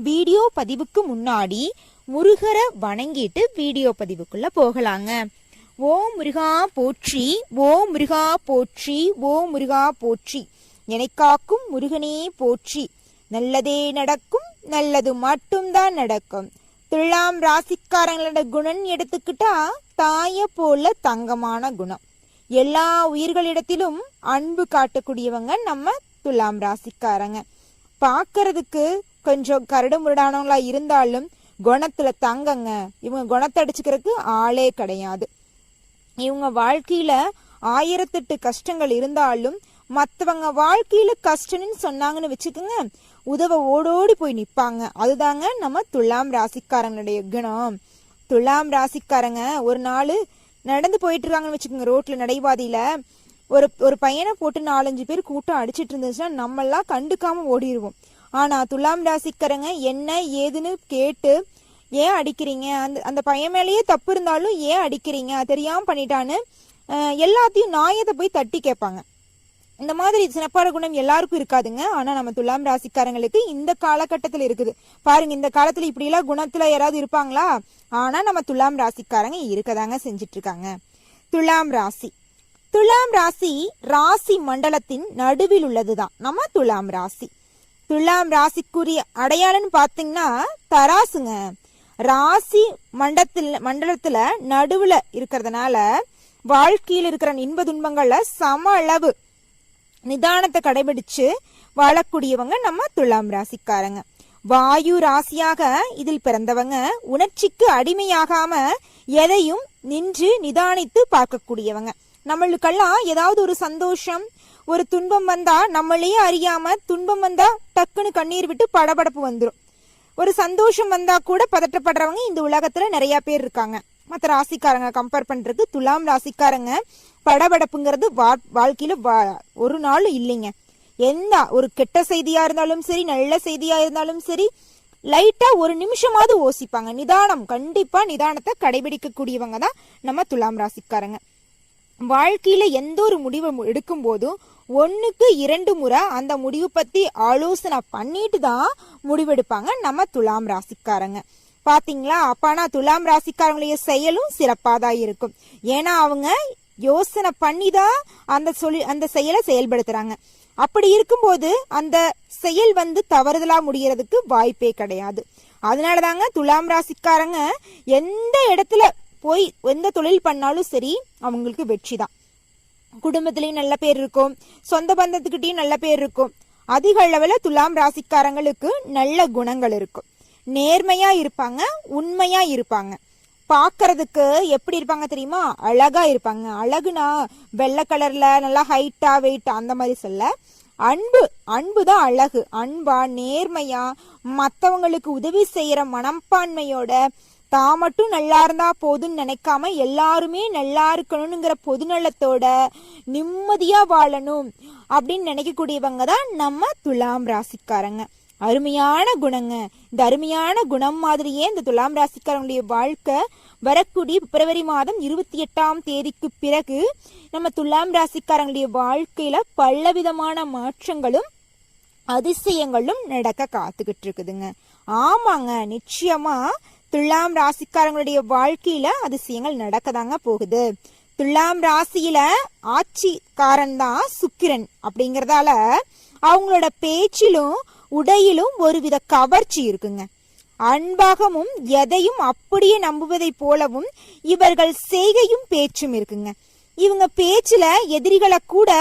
Video பதிவுக்கு முன்னாடி முருகரை வணங்கிட்டு வீடியோ பதிவுக்குள்ள போகலாங்க. ஓம் முருகா போற்றி, ஓம் முருகா போற்றி, ஓம் முருகா போற்றி, எனக்காக்கும் முருகனே போற்றி. நல்லதே நடக்கும், நல்லது மட்டும்தான் நடக்கும். துலாம் ராசிக்காரங்களோட குணம் எடுத்துக்கிட்டா தாய போல தங்கமான குணம். எல்லா உயிர்களிடத்திலும் அன்பு காட்டக்கூடியவங்க நம்ம துலாம் ராசிக்காரங்க. பார்க்கறதுக்கு கொஞ்சம் கரடு முரடானவங்களா இருந்தாலும் குணத்துல தங்கங்க. இவங்க குணத்தை அடிச்சுக்கிறதுக்கு ஆளே கிடையாது. இவங்க வாழ்க்கையில 1008 கஷ்டங்கள் இருந்தாலும் மற்றவங்க வாழ்க்கையில கஷ்டம்னு சொன்னாங்கன்னு வச்சுக்கோங்க, உதவ ஓடோடி போய் நிப்பாங்க. அதுதாங்க நம்ம துலாம் ராசிக்காரங்களுடைய குணம். துலாம் ராசிக்காரங்க ஒரு நாள் நடந்து போயிட்டு இருக்காங்கன்னு வச்சுக்கோங்க, ரோட்ல நடைபாதையில ஒரு பையனை போட்டு 4-5 பேர் கூட்டம் அடிச்சிட்டு இருந்துச்சுன்னா நம்மெல்லாம் கண்டுக்காம ஓடிடுவோம். ஆனா துலாம் ராசிக்காரங்க என்ன ஏதுன்னு கேட்டு, ஏன் அடிக்கிறீங்க, அந்த பையன் மேலேயே தப்பு இருந்தாலும் ஏன் அடிக்கிறீங்க, தெரியாம பண்ணிட்டான்னு எல்லாத்தையும் நியாயத்தை போய் தட்டி கேட்பாங்க. இந்த மாதிரி சிறப்பான குணம் எல்லாருக்கும் இருக்காதுங்க. ஆனா நம்ம துலாம் ராசிக்காரங்களுக்கு இந்த காலகட்டத்துல இருக்குது. பாருங்க, இந்த காலத்துல இப்படி எல்லாம் குணத்துல யாராவது இருப்பாங்களா? ஆனா நம்ம துலாம் ராசிக்காரங்க இருக்கதாங்க செஞ்சிட்டு இருக்காங்க. துலாம் ராசி ராசி மண்டலத்தின் நடுவில் உள்ளதுதான் நம்ம துலாம் ராசி. துலாம் ராசிக்குரிய அடையாளம்னு பாத்தீங்கன்னா தராசுங்க. ராசி மண்டலத்துல நடுவுல இருக்கிறதுனால வாழ்க்கையில் இருக்கிற இன்ப துன்பங்கள்ல சம அளவு நிதானத்தை கடைபிடிச்சு வாழக்கூடியவங்க நம்ம துலாம் ராசிக்காரங்க. வாயு ராசியாக இதில் பிறந்தவங்க உணர்ச்சிக்கு அடிமையாகாம எதையும் நின்று நிதானித்து பார்க்கக்கூடியவங்க. நம்மளுக்கெல்லாம் ஏதாவது ஒரு சந்தோஷம், ஒரு துன்பம் வந்தா நம்மளையே அறியாம துன்பம் வந்தா டக்குன்னு கண்ணீர் விட்டு படபடப்பு வந்துடும். ஒரு சந்தோஷம் வந்தா கூட பதட்டப்படுறவங்க இந்த உலகத்துல நிறைய பேர் இருக்காங்க. மற்ற ராசிக்காரங்க கம்பேர் பண்றது துலாம் ராசிக்காரங்க படபடப்புங்கிறது வாழ்க்கையில ஒரு நாளும் இல்லைங்க. எந்த ஒரு கெட்ட செய்தியா இருந்தாலும் சரி, நல்ல செய்தியா இருந்தாலும் சரி, லைட்டா ஒரு நிமிஷமாவது யோசிப்பாங்க. நிதானம், கண்டிப்பா நிதானத்தை கடைபிடிக்க கூடியவங்க தான் நம்ம துலாம் ராசிக்காரங்க. வாழ்க்கையில எந்த ஒரு முடிவை எடுக்கும் போதும் 1க்கு 2 முறை அந்த முடிவு பத்தி ஆலோசனை பண்ணிட்டு தான் முடிவெடுப்பாங்க நம்ம துலாம் ராசிக்காரங்க. பாத்தீங்களா? அப்பானா துலாம் ராசிக்காரங்களுடைய செயலும் சிறப்பாதான் இருக்கும். ஏன்னா அவங்க யோசனை பண்ணிதான் அந்த செயலை செயல்படுத்துறாங்க. அப்படி இருக்கும்போது அந்த செயல் தவறுதலா முடியறதுக்கு வாய்ப்பே கிடையாது. அதனாலதாங்க துலாம் ராசிக்காரங்க எந்த இடத்துல போய் எந்த தொழில் பண்ணாலும் சரி அவங்களுக்கு வெற்றி தான். குடும்பத்திலயும் நல்ல பேர் இருக்கும், சொந்த பந்தத்துக்கிட்டையும் நல்ல பேர் இருக்கும். அதிக அளவுல துலாம் ராசிக்காரங்களுக்கு நல்ல குணங்கள் இருக்கும். நேர்மையா இருப்பாங்க, உண்மையா இருப்பாங்க. பாக்குறதுக்கு எப்படி இருப்பாங்க தெரியுமா? அழகா இருப்பாங்க. அழகுனா வெள்ளை கலர்ல நல்லா ஹைட்டா வெயிட்டா அந்த மாதிரி சொல்ல, அன்புதான் அழகு. அன்பா நேர்மையா மத்தவங்களுக்கு உதவி செய்யற மனப்பான்மையோட தான் மட்டும் நல்லா இருந்தா போதுன்னு நினைக்காம எல்லாருமே நல்லா இருக்கணும்ங்கிற பொதுநலத்தோட நிம்மதியா வாழணும் அப்படின்னு நினைக்கக்கூடியவங்க தான் நம்ம துலாம் ராசிக்காரங்க. அருமையான குணங்க. இந்த அருமையான குணம் மாதிரியே இந்த துலாம் ராசிக்காரங்களுடைய வாழ்க்கை வரக்கூடிய பிப்ரவரி மாதம் 28ஆம் தேதிக்கு பிறகு நம்ம துலாம் ராசிக்காரங்களுடைய வாழ்க்கையில பலவிதமான மாற்றங்களும் அதிசயங்களும் நடக்க காத்துக்கிட்டு இருக்குதுங்க. ஆமாங்க, நிச்சயமா துலாம் ராசிக்காரங்களுடைய வாழ்க்கையில அதிசயங்கள் நடக்கதாங்க போகுது. துலாம் ராசியில ஆட்சிக்காரன் தான் சுக்கிரன் அப்படிங்கறதால அவங்களோட பேச்சிலும் உடையிலும் ஒருவித கவர்ச்சி இருக்குங்க. அன்பாகவும் எதையும் அப்படியே நம்புவதை போலவும் இவர்கள் செய்கையும் பேச்சும் இருக்குங்க. இவங்க பேச்சுல எதிரிகளை கூட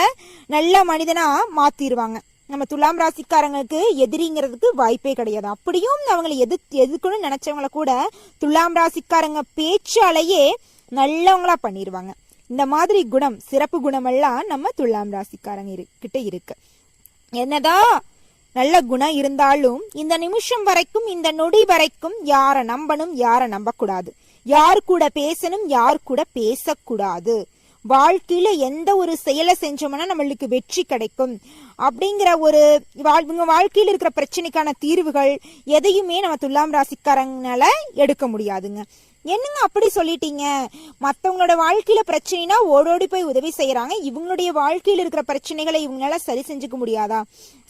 நல்ல மனிதனா மாத்திருவாங்க. நம்ம துலாம் ராசிக்காரங்களுக்கு எதிரிங்கிறதுக்கு வாய்ப்பே கிடையாது. அப்படியும் அவங்களை எதிர்க்கணும்னு நினைச்சவங்களை கூட துலாம் ராசிக்காரங்க பேச்சாலேயே நல்லவங்களா பண்ணிடுவாங்க. இந்த மாதிரி குணம், சிறப்பு குணம் எல்லாம் நம்ம துலாம் ராசிக்காரங்க கிட்ட இருக்கு. என்னதான் நல்ல குணம் இருந்தாலும் இந்த நிமிஷம் வரைக்கும், இந்த நொடி வரைக்கும் யாரை நம்பணும், யாரை நம்ப கூடாது, யார் கூட பேசணும், யார் கூட பேசக்கூடாது, வாழ்க்கையில எந்த ஒரு செயலை செஞ்சோம்னா நம்மளுக்கு வெற்றி கிடைக்கும் அப்படிங்கிற ஒரு இவங்க வாழ்க்கையில இருக்கிற பிரச்சனைக்கான தீர்வுகள் எதையுமே நம்ம துலாம் ராசிக்காரங்கனால எடுக்க முடியாதுங்க. என்னங்க அப்படி சொல்லிட்டீங்க? மத்தவங்களோட வாழ்க்கையில பிரச்சனைனா ஓடோடி போய் உதவி செய்யறாங்க, இவங்களுடைய வாழ்க்கையில இருக்கிற பிரச்சனைகளை இவங்களால சரி செஞ்சுக்க முடியாதா?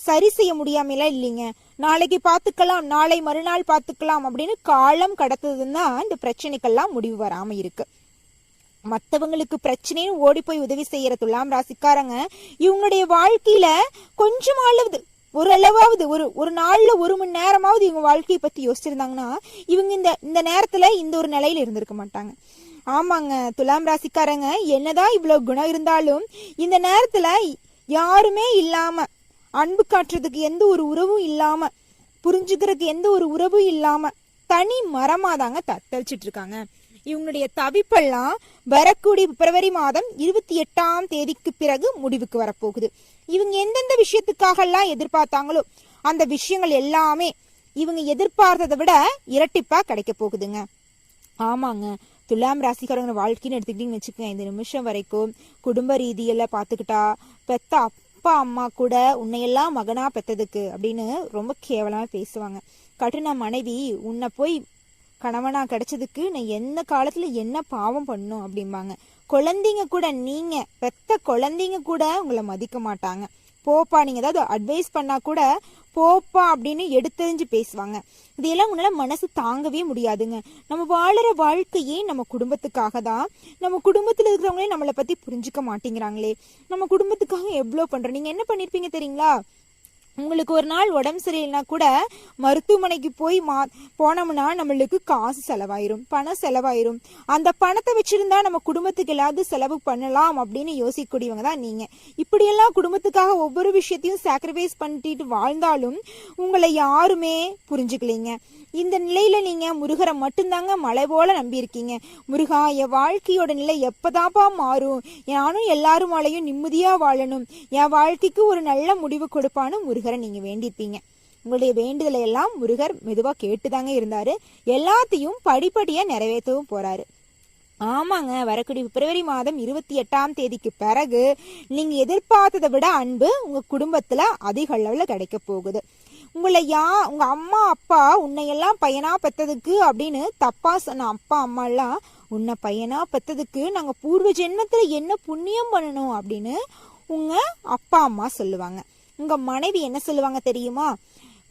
சரி செய்ய முடியாமலாம் இல்லைங்க. நாளைக்கு பாத்துக்கலாம், நாளை மறுநாள் பாத்துக்கலாம் அப்படின்னு காலம் கடத்ததுன்னா இந்த பிரச்சனைக்கெல்லாம் முடிவு வராம இருக்கு. மற்றவங்களுக்கு பிரச்சனையும் ஓடி போய் உதவி செய்யற துலாம் ராசிக்காரங்க இவங்களுடைய வாழ்க்கையில கொஞ்சமாவது ஓரளவாவது ஒரு நாள்ல 1 மணி நேரமாவது இவங்க வாழ்க்கையை பத்தி யோசிச்சிருந்தாங்கன்னா இவங்க இந்த நேரத்துல இந்த ஒரு நிலையில இருந்திருக்க மாட்டாங்க. ஆமாங்க, துலாம் ராசிக்காரங்க என்னதான் இவ்வளவு குணம் இருந்தாலும் இந்த நேரத்துல யாருமே இல்லாம, அன்பு காட்டுறதுக்கு எந்த ஒரு உறவும் இல்லாம, புரிஞ்சுக்கிறதுக்கு எந்த ஒரு உறவும் இல்லாம தனி மரமாதாங்க தத்தளிச்சிட்டு இருக்காங்க. இவங்களுடைய தவிப்பெல்லாம் வரக்கூடிய பிப்ரவரி மாதம் 28ஆம் தேதிக்கு பிறகு முடிவுக்கு வரப்போகுது. இவங்க எந்தெந்த விஷயத்துக்காக எல்லாம் எதிர்பார்த்தாங்களோ அந்த விஷயங்கள் எல்லாமே இவங்க எதிர்பார்த்ததை விட இரட்டிப்பா கிடைக்க போகுதுங்க. ஆமாங்க, துலாம் ராசிக்காரங்க வாழ்க்கைன்னு எடுத்துக்கிட்டீங்கன்னு வச்சுக்கோங்க, இந்த நிமிஷம் வரைக்கும் குடும்ப ரீதியில பாத்துக்கிட்டா பெத்த அப்பா அம்மா கூட உன்னையெல்லாம் மகனா பெத்ததுக்கு அப்படின்னு ரொம்ப கேவலமா பேசுவாங்க. கட்டுன மனைவி உன்னை போய் கணவனா கிடைச்சதுக்கு நான் எந்த காலத்துல என்ன பாவம் பண்ணும் அப்படிம்பாங்க. குழந்தைங்க கூட, நீங்க பெத்த குழந்தைங்க கூட உங்களை மதிக்க மாட்டாங்க. போப்பா, நீங்க ஏதாவது அட்வைஸ் பண்ணா கூட போப்பா அப்படின்னு எடுத்தெறிஞ்சு பேசுவாங்க. இதெல்லாம் உன்னால மனசு தாங்கவே முடியாதுங்க. நம்ம வாழற வாழ்க்கையே நம்ம குடும்பத்துக்காக தான். நம்ம குடும்பத்துல இருக்கிறவங்களே நம்மளை பத்தி புரிஞ்சுக்க மாட்டேங்கிறாங்களே. நம்ம குடும்பத்துக்காக எவ்வளவு பண்றோம். நீங்க என்ன பண்ணிருப்பீங்க தெரியுங்களா? உங்களுக்கு ஒரு நாள் உடம்பு சரியில்லைனா கூட மருத்துவமனைக்கு போய் போனோம்னா நம்மளுக்கு காசு செலவாயிரும், பணம் செலவாயிரும். அந்த பணத்தை வச்சிருந்தா நம்ம குடும்பத்துக்கு எல்லாவது செலவு பண்ணலாம் அப்படின்னு யோசிக்கக்கூடியவங்க தான் நீங்க. இப்படியெல்லாம் குடும்பத்துக்காக ஒவ்வொரு விஷயத்தையும் சாக்ரிஃபைஸ் பண்ணிட்டு வாழ்ந்தாலும் உங்களை யாருமே புரிஞ்சுக்கலீங்க. இந்த நிலையில நீங்க முருகரை மட்டும்தாங்க மலை போல நம்பி இருக்கீங்க. முருகா, என் வாழ்க்கையோட நிலை எப்பதாப்பா மாறும்? நானும் எல்லாரும் வாழையும் நிம்மதியா வாழணும், என் வாழ்க்கைக்கு ஒரு நல்ல முடிவு கொடுப்பான்னு முருகரை நீங்க வேண்டியிருப்பீங்க. உங்களுடைய வேண்டுதலை எல்லாம் முருகர் மெதுவா கேட்டுதாங்க இருந்தாரு. எல்லாத்தையும் படிப்படியா நிறைவேற்றவும் போறாரு. ஆமாங்க, வரக்கூடிய பிப்ரவரி மாதம் 28ஆம் தேதிக்கு பிறகு நீங்க எதிர்பார்த்ததை விட அன்பு உங்க குடும்பத்துல அதிக அளவுல கிடைக்க போகுது. உங்க அம்மா அப்பா உன்னையெல்லாம் பையனா பெத்ததுக்கு அப்படின்னு தப்பா சொன்ன அப்பா அம்மா எல்லாம் உன்னை பையனா பெத்ததுக்கு நாங்க பூர்வ ஜென்மத்துல என்ன புண்ணியம் பண்ணணும் அப்படின்னு உங்க அப்பா அம்மா சொல்லுவாங்க. உங்க மனைவி என்ன சொல்லுவாங்க தெரியுமா?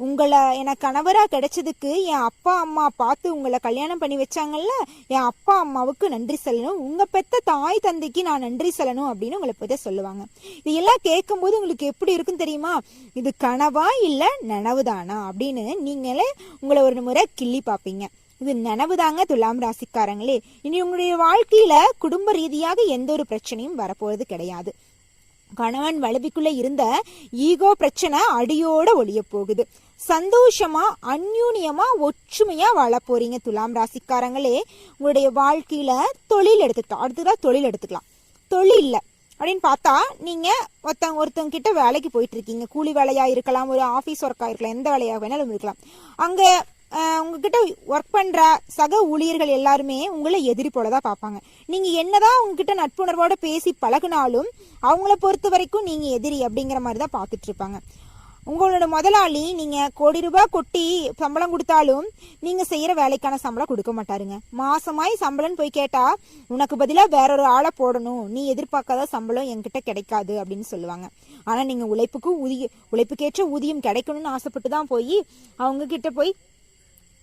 உங்களை எனக்கு கணவரா கிடைச்சதுக்கு என் அப்பா அம்மா பார்த்து உங்களை கல்யாணம் பண்ணி வச்சாங்கல்ல, என் அப்பா அம்மாவுக்கு நன்றி சொல்லணும், உங்க பெத்த தாய் தந்தைக்கு நான் நன்றி சொல்லணும் அப்படின்னு உங்களை பத்தி சொல்லுவாங்க. இதெல்லாம் கேட்கும் போது உங்களுக்கு எப்படி இருக்குன்னு தெரியுமா? இது கனவா இல்ல நனவுதானா அப்படின்னு நீங்களே உங்களை ஒரு முறை கிள்ளி பாப்பீங்க. இது நனவுதாங்க துலாம் ராசிக்காரங்களே. இனி உங்களுடைய வாழ்க்கையில குடும்ப ரீதியாக எந்த ஒரு பிரச்சனையும் வரப்போறது கிடையாது. கணவன் வளவிக்குள்ள இருந்த ஈகோ பிரச்சனை அடியோட ஒழிய போகுது. சந்தோஷமா அந்யூன்யமா ஒற்றுமையா வாழ போறீங்க துலாம் ராசிக்காரங்களே. உங்களுடைய வாழ்க்கையில தொழில் எடுத்துக்கலாம். அடுத்ததான் தொழில் எடுத்துக்கலாம். தொழில் இல்ல அப்படின்னு பார்த்தா நீங்க ஒருத்தவங்க கிட்ட வேலைக்கு போயிட்டு இருக்கீங்க. கூலி வேலையா இருக்கலாம், ஒரு ஆபீஸ் ஒர்க்கா இருக்கலாம், எந்த வேலையா வேணாலும் இருக்கலாம். அங்க உங்ககிட்ட ஒர்க் பண்ற சக ஊழியர்கள் எல்லாருமே உங்களை எதிரி போலதான் பார்ப்பாங்க. நீங்க என்னதான் உங்ககிட்ட நட்புணர்வோட பேசி பழகுனாலும் அவங்கள பொறுத்த வரைக்கும் நீங்க எதிரி அப்படிங்கிற மாதிரிதான் பார்த்துட்டு இருப்பாங்க. உங்களோட முதலாளி நீங்க கோடி ரூபாய் கொட்டி சம்பளம் கொடுத்தாலும் நீங்க செய்யற வேலைக்கான சம்பளம் கொடுக்க மாட்டாருங்க. மாசமாய் சம்பளம் போய் கேட்டா உனக்கு பதிலா வேற ஒரு ஆளை போடணும், நீ எதிர்பார்க்காத சம்பளம் என்கிட்ட கிடைக்காது அப்படின்னு சொல்லுவாங்க. ஆனா நீங்க உழைப்புக்கேற்ற ஊதியம் கிடைக்கணும்னு ஆசைப்பட்டுதான் போய் அவங்க கிட்ட போய்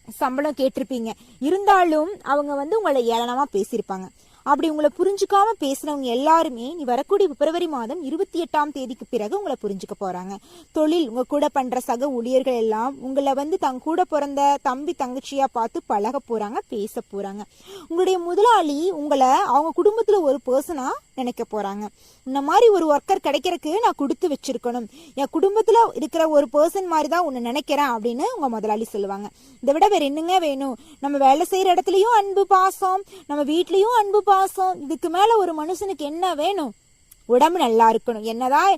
சம்பளம் கேட்டிருப்பீங்க. இருந்தாலும் அவங்க உங்களை ஏளனமா பேசியிருப்பாங்க. அப்படி உங்களை புரிஞ்சுக்காம பேசினவங்க எல்லாருமே நீ வரக்கூடிய பிப்ரவரி மாதம் 28ஆம் தேதிக்கு பிறகு உங்களை புரிஞ்சுக்க போறாங்க. தொழில் உங்க கூட பண்ற சக ஊழியர்கள் எல்லாம் உங்களை தங்க கூட பிறந்த தம்பி தங்கச்சியா பார்த்து பழக போறாங்க, பேச போறாங்க. உங்களுடைய முதலாளி உங்களை அவங்க குடும்பத்துல ஒரு பர்சனா நினைக்க போறாங்க. இந்த மாதிரி ஒரு ஒர்க்கர் கிடைக்கிறதுக்கு நான் கொடுத்து வச்சிருக்கணும், என் குடும்பத்துல இருக்கிற ஒரு பர்சன் மாதிரி தான் உன்னை நினைக்கிறேன் அப்படின்னு உங்க முதலாளி சொல்லுவாங்க. இதை விட வேற என்னங்க வேணும்? நம்ம வேலை செய்யற இடத்துலயும் அன்பு பாசம், நம்ம வீட்லயும் அன்பு பாசம், இதுக்கு மேல ஒரு மனுஷனுக்கு என்ன வேணும்? உடம்பு நல்லா இருக்கணும். என்னதான்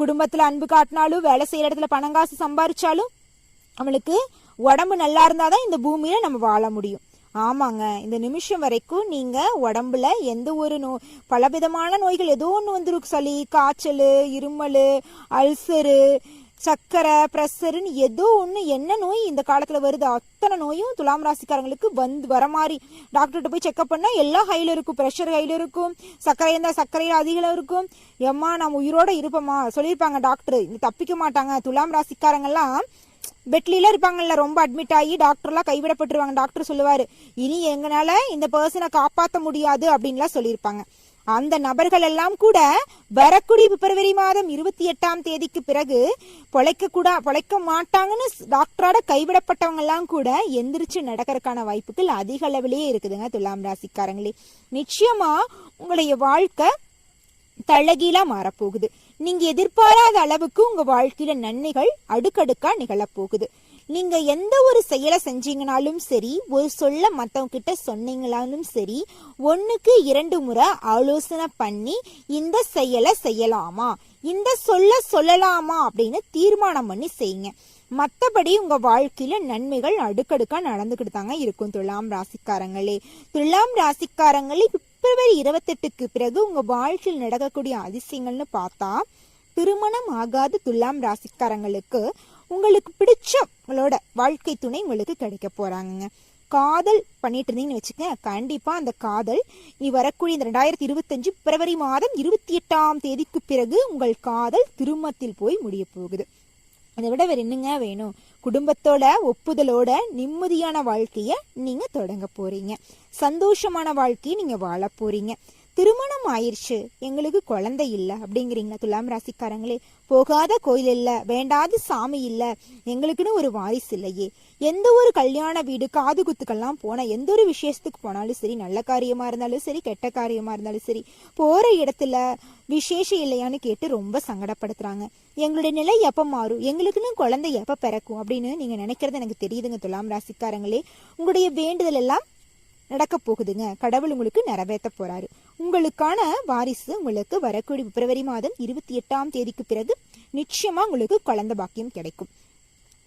குடும்பத்துல அன்பு காட்டினாலும் வேலை செய்யற இடத்துல பணங்காசு சம்பாரிச்சாலும் நம்மளுக்கு உடம்பு நல்லா இருந்தாதான் இந்த பூமியில நம்ம வாழ முடியும். ஆமாங்க, இந்த நிமிஷம் வரைக்கும் நீங்க உடம்புல எந்த ஒரு பலவிதமான நோய்கள் ஏதோ ஒன்று வந்துருக்கு. சளி, காய்ச்சல், இருமல், அல்சரு, சக்கரை, பிரஷர்னு ஏதோ ஒன்று, என்ன நோய் இந்த காலத்துல வருது அத்தனை நோயும் துலாம் ராசிக்காரங்களுக்கு வர மாதிரி டாக்டர்கிட்ட போய் செக்அப் பண்ணா எல்லாம் ஹைல இருக்கும். ப்ரெஷர் ஹைல இருக்கும், சர்க்கரை இருந்தால் சர்க்கரையில் அதிகம் இருக்கும். ஏம்மா நம்ம உயிரோட இருப்போமா சொல்லியிருப்பாங்க டாக்டர். இந்த தப்பிக்க மாட்டாங்க. துலாம் ராசிக்காரங்கெல்லாம் பெட்லில இருப்பாங்கல்ல, ரொம்ப அட்மிட் ஆகி டாக்டர்லாம் கைவிடப்பட்டுருவாங்க. டாக்டர் சொல்லுவாரு, இனி எங்கனால இந்த பர்சனை காப்பாற்ற முடியாது அப்படின்லாம் சொல்லியிருப்பாங்க. அந்த நபர்கள் எல்லாம் கூட வரக்கூடிய பிப்ரவரி மாதம் 28 பிறகு பொழைக்க மாட்டாங்கன்னு டாக்டரோட கைவிடப்பட்டவங்க எல்லாம் கூட எந்திரிச்சு நடக்கிறதுக்கான வாய்ப்புகள் அதிக அளவிலேயே இருக்குதுங்க துலாம் ராசிக்காரங்களே. நிச்சயமா உங்களுடைய வாழ்க்கை தலகீழா மாறப்போகுது. நீங்க எதிர்பாராத அளவுக்கு உங்க வாழ்க்கையில நன்மைகள் அடுக்கடுக்கா நிகழப்போகுது. நீங்க எந்த ஒரு செயலை செஞ்சீங்கனாலும் சரி, ஒரு சொல்ல மத்தவங்க கிட்ட சொன்னீங்களாலும் சரி, 1க்கு 2 முறை ஆலோசனை பண்ணி இந்த செயலை செய்யலாமா, இந்த சொல்ல சொல்லலாமா அப்படின்னு தீர்மானம் பண்ணி செய்யுங்க. மற்றபடி உங்க வாழ்க்கையில நன்மைகள் அடுக்கடுக்கா நடந்துகிட்டு தாங்க இருக்கும் துலாம் ராசிக்காரங்களே. துலாம் ராசிக்காரங்களே, பிப்ரவரி 28க்கு பிறகு உங்க வாழ்க்கையில் நடக்கக்கூடிய அதிசயங்கள்னு பார்த்தா, திருமணம் ஆகாத துலாம் ராசிக்காரங்களுக்கு உங்களுக்கு பிடிச்சவங்களோட வாழ்க்கை துணை உங்களுக்கு கிடைக்க போறாங்க. காதல் பண்ணிட்டு இருந்தீங்கன்னு வச்சுக்கேன், கண்டிப்பா அந்த காதல் நீ வரக்கூடிய இந்த 2025 பிப்ரவரி மாதம் 28 பிறகு உங்கள் காதல் திருமணத்தில் போய் முடிய போகுது. அதை விட வேற என்னங்க வேணும்? குடும்பத்தோட ஒப்புதலோட நிம்மதியான வாழ்க்கைய நீங்க தொடங்க போறீங்க. சந்தோஷமான வாழ்க்கையை நீங்க வாழ போறீங்க. திருமணம் ஆயிடுச்சு, எங்களுக்கு குழந்தை இல்லை அப்படிங்கிறீங்களா துலாம் ராசிக்காரங்களே? போகாத கோயில் இல்லை, வேண்டாத சாமி இல்லை, எங்களுக்குன்னு ஒரு வாரிசு இல்லையே. எந்த ஒரு கல்யாண வீடு, காது குத்துக்கெல்லாம் போன எந்த ஒரு விசேஷத்துக்கு போனாலும் சரி, நல்ல காரியமா இருந்தாலும் சரி, கெட்ட காரியமா இருந்தாலும் சரி, போற இடத்துல விசேஷம் இல்லையான்னு கேட்டு ரொம்ப சங்கடப்படுத்துறாங்க. எங்களுடைய நிலை எப்ப மாறும், எங்களுக்குன்னு குழந்தை எப்ப பிறக்கும் அப்படின்னு நீங்க நினைக்கிறது எனக்கு தெரியுதுங்க துலாம் ராசிக்காரங்களே. உங்களுடைய வேண்டுதல் எல்லாம் நடக்க போகுதுங்க. கடவுள் உங்களுக்கு நிறைவேற்ற போறாரு. உங்களுக்கான வாரிசு உங்களுக்கு வரக்கூடிய பிப்ரவரி மாதம் 28 பிறகு நிச்சயமா உங்களுக்கு குழந்தை பாக்கியம் கிடைக்கும்.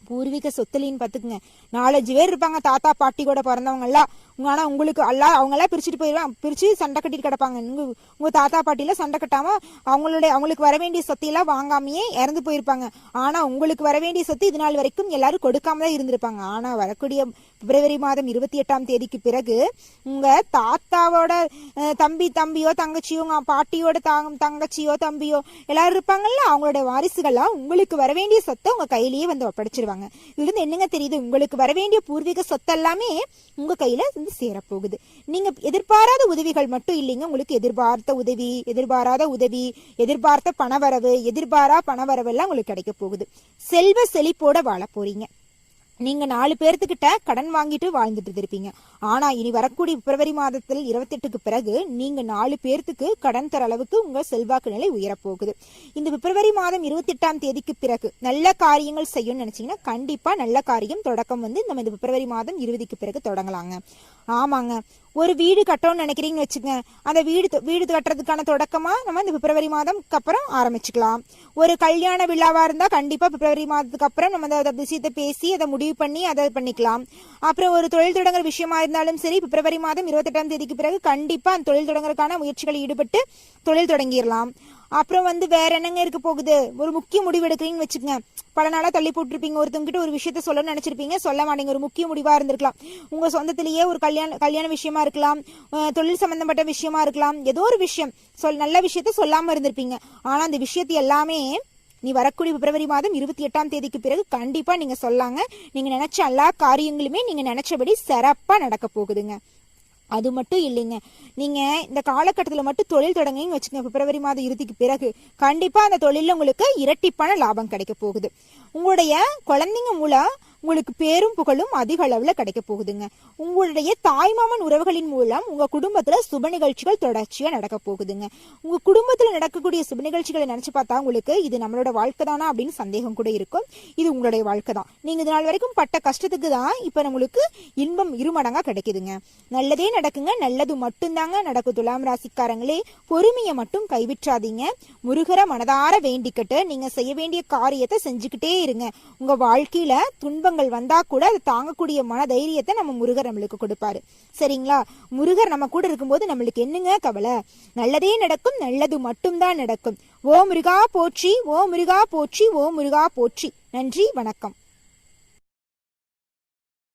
பூர்வீக சொத்துலின்னு பாத்துக்குங்க, 4-5 பேர் இருப்பாங்க, தாத்தா பாட்டி கூட பிறந்தவங்க எல்லாம். ஆனா உங்களுக்கு அவங்க எல்லாம் பிரிச்சுட்டு போயிடுவாங்க, பிரிச்சு சண்டை கட்டிட்டு கிடப்பாங்க. உங்க தாத்தா பாட்டில சண்டை கட்டாம அவங்களுக்கு வர வேண்டிய சொத்தையெல்லாம் வாங்காமையே இறந்து போயிருப்பாங்க. ஆனா உங்களுக்கு வர வேண்டிய சொத்து இது நாள் வரைக்கும் எல்லாரும் கொடுக்காம தான் இருந்திருப்பாங்க. ஆனா வரக்கூடிய பிப்ரவரி மாதம் 28 பிறகு உங்க தாத்தாவோட தம்பியோ தங்கச்சியோ, உங்க பாட்டியோட தங்கச்சியோ தம்பியோ எல்லாரும் இருப்பாங்கல்ல, அவங்களோட வாரிசுகள்லாம் உங்களுக்கு வர வேண்டிய சொத்தை உங்க கையிலேயே வந்து ஒப்படைச்சிருவாங்க. இதுல இருந்து என்னங்க தெரியுது? உங்களுக்கு வர வேண்டிய பூர்வீக சொத்து எல்லாமே உங்க கையில சேரப்போகுது. நீங்க எதிர்பாராத உதவிகள் மட்டும் இல்லைங்க, உங்களுக்கு எதிர்பார்த்த உதவி, எதிர்பாராத உதவி, எதிர்பார்த்த பணவரவு, பணவரவு எல்லாம் உங்களுக்கு கிடைக்க போகுது. செல்வ செழிப்போட வாழ போறீங்க. நீங்க 4 பேர்த்துக்கிட்ட கடன் வாங்கிட்டு வாழ்ந்துட்டு இருப்பீங்க. ஆனா இனி வரக்கூடிய பிப்ரவரி மாதத்தில் 28 பிறகு நீங்க 4 பேர்த்துக்கு கடன் தர அளவுக்கு உங்க செல்வாக்கு நிலை உயரப்போகுது. இந்த பிப்ரவரி மாதம் 28 பிறகு நல்ல காரியங்கள் செய்யணும்னு நினைச்சீங்கன்னா கண்டிப்பா நல்ல காரியம் தொடக்கம் வந்து நம்ம இந்த பிப்ரவரி மாதம் 20 பிறகு தொடங்கலாங்க. ஆமாங்க, ஒரு வீடு கட்டணும்னு நினைக்கிறீங்கன்னு வச்சுக்கோங்க, அந்த வீடு கட்டுறதுக்கான தொடக்கமா நம்ம இந்த பிப்ரவரி மாதம்க்கு அப்புறம் ஆரம்பிச்சுக்கலாம். ஒரு கல்யாண விழாவா இருந்தா கண்டிப்பா பிப்ரவரி மாதத்துக்கு அப்புறம் நம்ம அந்த விஷயத்தை பேசி அதை முடிவு பண்ணி அதை பண்ணிக்கலாம். அப்புறம் ஒரு தொழில் தொடங்குற விஷயமா இருந்தாலும் சரி, பிப்ரவரி மாதம் 28 பிறகு கண்டிப்பா அந்த தொழில் தொடங்குறதுக்கான முயற்சிகளில் ஈடுபட்டு தொழில் தொடங்கிடலாம். அப்புறம் வந்து வேற என்னங்க இருக்க போகுது? ஒரு முக்கிய முடிவு எடுக்கிறீங்கன்னு வச்சுக்கோங்க, பல நாளா தள்ளி போட்டுருப்பீங்க, ஒருத்தவங்கிட்ட ஒரு விஷயத்த சொல்லணும்னு நினைச்சிருப்பீங்க, சொல்ல மாட்டீங்க. ஒரு முக்கிய முடிவா இருந்திருக்கலாம், உங்க சொந்தத்திலேயே ஒரு கல்யாண விஷயமா இருக்கலாம், தொழில் சம்பந்தப்பட்ட விஷயமா இருக்கலாம், ஏதோ ஒரு விஷயம் நல்ல விஷயத்த சொல்லாம இருந்திருப்பீங்க. ஆனா அந்த விஷயத்தை எல்லாமே நீ வரக்கூடிய பிப்ரவரி மாதம் 28 பிறகு கண்டிப்பா நீங்க சொல்லாங்க. நீங்க நினைச்ச எல்லா காரியங்களுமே நீங்க நினைச்சபடி சிறப்பா நடக்க போகுதுங்க. அது மட்டும் இல்லைங்க, நீங்க இந்த காலகட்டத்தில் மட்டும் தொழில் தொடங்குன்னு வச்சுக்கோங்க, பிப்ரவரி மாதம் இறுதிக்கு பிறகு கண்டிப்பா அந்த தொழில உங்களுக்கு இரட்டிப்பான லாபம் கிடைக்க போகுது. உங்களுடைய குழந்தைங்க மூலம் உங்களுக்கு பேரும் புகழும் அதிக அளவுல கிடைக்க போகுதுங்க. உங்களுடைய தாய்மாமன் உறவுகளின் மூலம் உங்க குடும்பத்துல சுப நிகழ்ச்சிகள் தொடர்ச்சியா நடக்க போகுதுங்க. உங்க குடும்பத்துல நடக்கக்கூடிய சுப நிகழ்ச்சிகளை நினைச்சு பார்த்தா உங்களுக்கு இது நம்மளோட வாழ்க்கை தானா அப்படின்னு சந்தேகம் கூட இருக்கும். இது உங்களுடைய வாழ்க்கை தான். நீங்க இது நாள் வரைக்கும் பட்ட கஷ்டத்துக்கு தான் இப்ப நம்மளுக்கு இன்பம் இருமடங்கா கிடைக்குதுங்க. நல்லதே நடக்குங்க, நல்லது மட்டும்தாங்க நடக்கும். துலாம் ராசிக்காரங்களே, பொறுமையை மட்டும் கைவிற்றாதீங்க. முருகரை மனதார வேண்டிக்கிட்டு நீங்க செய்ய வேண்டிய காரியத்தை செஞ்சுக்கிட்டே இருங்க. உங்க வாழ்க்கையில துன்பங்கள் துன்பங்கள் வந்தா கூட அதை தாங்கக்கூடிய மன தைரியத்தை நம்ம முருகர் நம்மளுக்கு கொடுப்பாரு. சரிங்களா? முருகர் நம்ம கூட இருக்கும்போது நம்மளுக்கு என்னங்க கவலை? நல்லதே நடக்கும், நல்லது மட்டும்தான் நடக்கும். ஓ முருகா போற்றி, ஓ முருகா போற்றி, ஓ முருகா போற்றி. நன்றி, வணக்கம்.